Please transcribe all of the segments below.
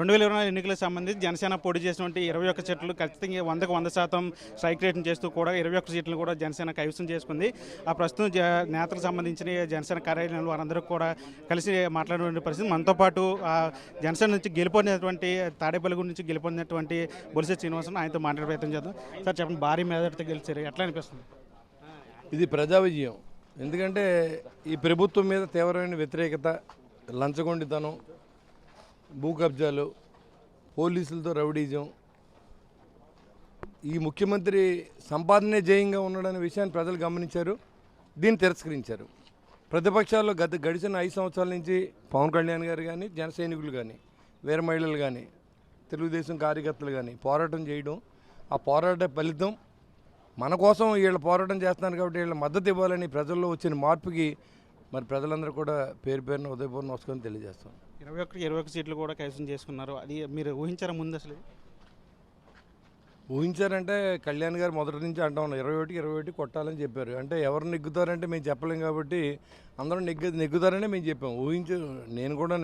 2024 ఎన్నికలకు సంబంధించి జనసేన పోటీ చేసినటువంటి 21 సీట్లు ఖచ్చితంగా 100% స్ట్రైక్ రేటింగ్ చేస్తూ కూడా 21 సీట్లు కూడా జనసేన కైవసం చేసుకుంది. ఆ ప్రస్తుతం నేతలకు సంబంధించిన జనసేన కార్యాలయంలో వారందరూ కూడా కలిసి మాట్లాడిన పరిస్థితి. మనతో పాటు జనసేన నుంచి గెలుపొందినటువంటి తాడేపల్లి నుంచి గెలుపొందినటువంటి బొలిశెట్టి శ్రీనివాసన్ ఆయనతో మాట్లాడే ప్రయత్నం చేద్దాం. సార్ చెప్పండి, భారీ మెజారిటీతో గెలిచారు, ఎట్లా అనిపిస్తుంది? ఇది ప్రజా విజయం. ఎందుకంటే ఈ ప్రభుత్వం మీద తీవ్రమైన వ్యతిరేకత, లంచగొండితనం, భూ కబ్జాలు, పోలీసులతో రౌడీజం, ఈ ముఖ్యమంత్రి సంపాదనే జయంగా ఉండడనే విషయాన్ని ప్రజలు గమనించారు. దీన్ని తిరస్కరించారు. ప్రతిపక్షాల్లో గడిచిన 5 సంవత్సరాల నుంచి పవన్ కళ్యాణ్ గారు కానీ, జన సైనికులు కానీ, వీర మహిళలు కానీ, తెలుగుదేశం కార్యకర్తలు కానీ పోరాటం చేయడం, ఆ పోరాట ఫలితం మన కోసం వీళ్ళు పోరాటం చేస్తున్నారు కాబట్టి వీళ్ళ మద్దతు ఇవ్వాలని ప్రజల్లో వచ్చిన మార్పుకి మరి ప్రజలందరూ కూడా పేరు పేరున ఉదయపూర్ణ నమస్కారం తెలియజేస్తాం. 21 సీట్లు కూడా కైవసం చేసుకున్నారు. అది మీరు ఊహించారా ముందు? అసలు ఊహించారంటే కళ్యాణ్ గారు మొదటి నుంచి అంటా ఉన్నారు 21 కొట్టాలని చెప్పారు. అంటే ఎవరు నెగ్గుతారంటే మేము చెప్పలేం కాబట్టి అందరూ నెగ్గుతారనే మేము చెప్పాం. నేను కూడా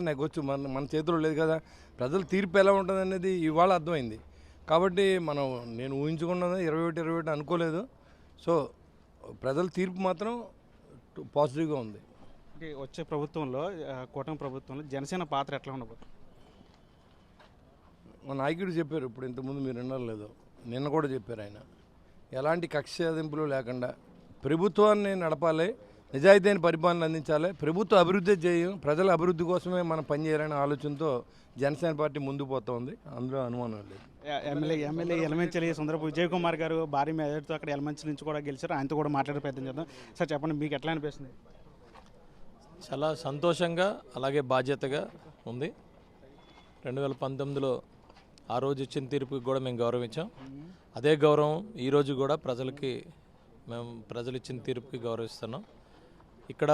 నెగ్గొచ్చు, మన చేతిలో లేదు కదా. ప్రజల తీర్పు ఎలా ఉంటుంది అనేది ఇవాళ అర్థమైంది. కాబట్టి నేను ఊహించుకున్నది 21 అనుకోలేదు. సో ప్రజల తీర్పు మాత్రం పాజిటివ్గా ఉంది. అంటే వచ్చే ప్రభుత్వంలో, కూటమి ప్రభుత్వంలో జనసేన పాత్ర ఎట్లా ఉండబోతుంది? మా నాయకుడు చెప్పారు, ఇప్పుడు ఇంతకుముందు మీరు విన్నారు లేదు, నిన్న కూడా చెప్పారు ఆయన, ఎలాంటి కక్ష సాధింపులు లేకుండా ప్రభుత్వాన్ని నడపాలి, నిజాయితీ అయిన పరిపాలన అందించాలి, ప్రభుత్వ అభివృద్ధి చేయం, ప్రజల అభివృద్ధి కోసమే మనం పనిచేయాలనే ఆలోచనతో జనసేన పార్టీ ముందుకు పోతుంది. అందులో అనుమానం లేదు. ఎమ్మెల్యే యలమంచిలి సుందరపు విజయ్ కుమార్ గారు భారీ మెజారిటీతో అక్కడ యలమంచిలి నుంచి కూడా గెలిచారు. ఆయనతో కూడా మాట్లాడే ప్రయత్నం చేద్దాం. సార్ చెప్పండి, మీకు ఎట్లా అనిపిస్తుంది? చాలా సంతోషంగా అలాగే బాధ్యతగా ఉంది. 2019లో ఆ రోజు ఇచ్చిన తీర్పుకి కూడా మేము గౌరవించాం. అదే గౌరవం ఈరోజు కూడా ప్రజలు ఇచ్చిన తీర్పుకి గౌరవిస్తున్నాం. ఇక్కడ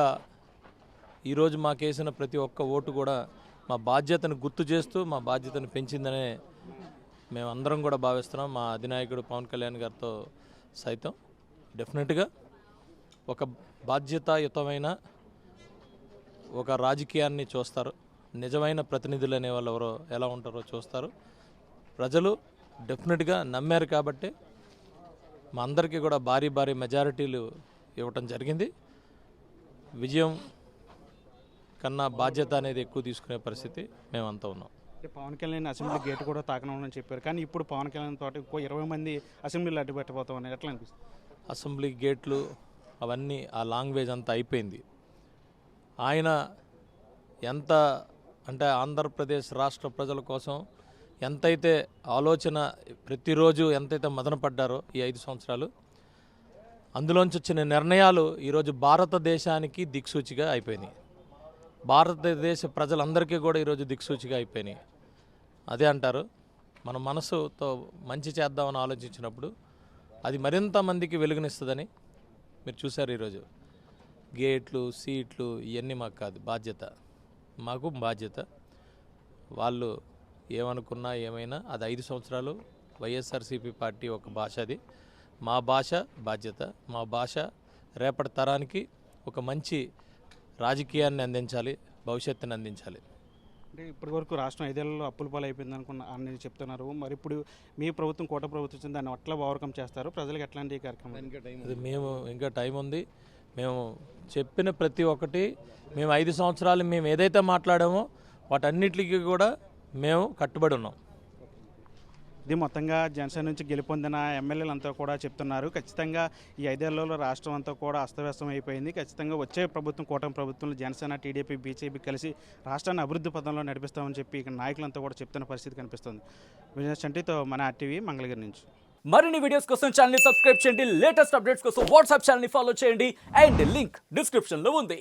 ఈరోజు మాకేసిన ప్రతి ఒక్క ఓటు కూడా మా బాధ్యతను గుర్తు చేస్తూ మా బాధ్యతను పెంచిందనే మేమందరం కూడా భావిస్తున్నాం. మా అధినాయకుడు పవన్ కళ్యాణ్ గారితో సైతం డెఫినెట్గా ఒక బాధ్యతాయుతమైన ఒక రాజకీయాన్ని చూస్తారు. నిజమైన ప్రతినిధులు అనే వాళ్ళు ఎవరో ఎలా ఉంటారో చూస్తారు. ప్రజలు డెఫినెట్గా నమ్మారు కాబట్టి మా అందరికీ కూడా భారీ మెజారిటీలు ఇవ్వటం జరిగింది. విజయం కన్నా బాధ్యత అనేది ఎక్కువ తీసుకునే పరిస్థితి మేమంతా ఉన్నాం. పవన్ కళ్యాణ్ అసెంబ్లీ గేట్ కూడా తాకనని చెప్పారు, కానీ ఇప్పుడు పవన్ కళ్యాణ్ తోటి ఇంకో 20 మంది అసెంబ్లీలో అడ్డుపెట్టబోతామని ఎట్లా అనిపిస్తుంది? అసెంబ్లీ గేట్లు అవన్నీ ఆ లాంగ్వేజ్ అంతా అయిపోయింది. ఆయన ఎంత అంటే ఆంధ్రప్రదేశ్ రాష్ట్ర ప్రజల కోసం ఎంతైతే ఆలోచన ప్రతిరోజు ఎంతైతే మదన పడ్డారో ఈ 5 సంవత్సరాలు, అందులోంచి వచ్చిన నిర్ణయాలు ఈరోజు భారతదేశానికి దిక్సూచిగా అయిపోయినాయి. భారతదేశ ప్రజలందరికీ కూడా ఈరోజు దిక్సూచిగా అయిపోయినాయి. అదే అంటారు, మన మనసుతో మంచి చేద్దామని ఆలోచించినప్పుడు అది మరింత మందికి వెలుగునిస్తుందని మీరు చూశారు. ఈరోజు గేట్లు, సీట్లు ఇవన్నీ మాకు కాదు, మాకు బాధ్యత. వాళ్ళు ఏమనుకున్నా ఏమైనా అది 5 సంవత్సరాలు వైఎస్ఆర్సీపీ పార్టీ ఒక భాష, అది మా భాష బాధ్యత. మా భాష రేపటి తరానికి ఒక మంచి రాజకీయాన్ని అందించాలి, భవిష్యత్తుని అందించాలి. అంటే ఇప్పటివరకు రాష్ట్రం 5 ఏళ్లలో అప్పుల పాలు అయిపోయింది అని చెప్తున్నారు. మరి ఇప్పుడు మీ ప్రభుత్వం, కూట ప్రభుత్వం దాన్ని ఎట్లా ఓవర్కమ్ చేస్తారు? ప్రజలకు ఎట్లాంటి కార్యక్రమం? మేము ఇంకా టైం ఉంది. మేము చెప్పిన ప్రతి ఒక్కటి మేము 5 సంవత్సరాలు మేము ఏదైతే మాట్లాడామో వాటన్నిటికీ కూడా మేము కట్టుబడి ఉన్నాం. ఇది మొత్తంగా జనసేన నుంచి గెలుపొందిన ఎమ్మెల్యేలు అంతా కూడా చెప్తున్నారు. ఖచ్చితంగా ఈ 5 ఏళ్లలో రాష్ట్రం అంతా కూడా అస్తవ్యస్తం అయిపోయింది. ఖచ్చితంగా వచ్చే ప్రభుత్వం, కూటమి ప్రభుత్వంలో జనసేన, టీడీపీ, బీజేపీ కలిసి రాష్ట్రాన్ని అభివృద్ధి పథంలో నడిపిస్తామని చెప్పి ఇక్కడ నాయకులంతా కూడా చెప్తున్న పరిస్థితి కనిపిస్తుంది. బిజినెస్ చంటితో మన RTV మంగళగిరి నుంచి. మరిన్ని వీడియోస్ కోసం ఛానల్ ని సబ్స్క్రైబ్ చేయండి. లేటెస్ట్ అప్డేట్స్ కోసం వాట్సాప్ ఛానల్ ని ఫాలో చేయండి. అండ్ లింక్ డిస్క్రిప్షన్ లో ఉంది.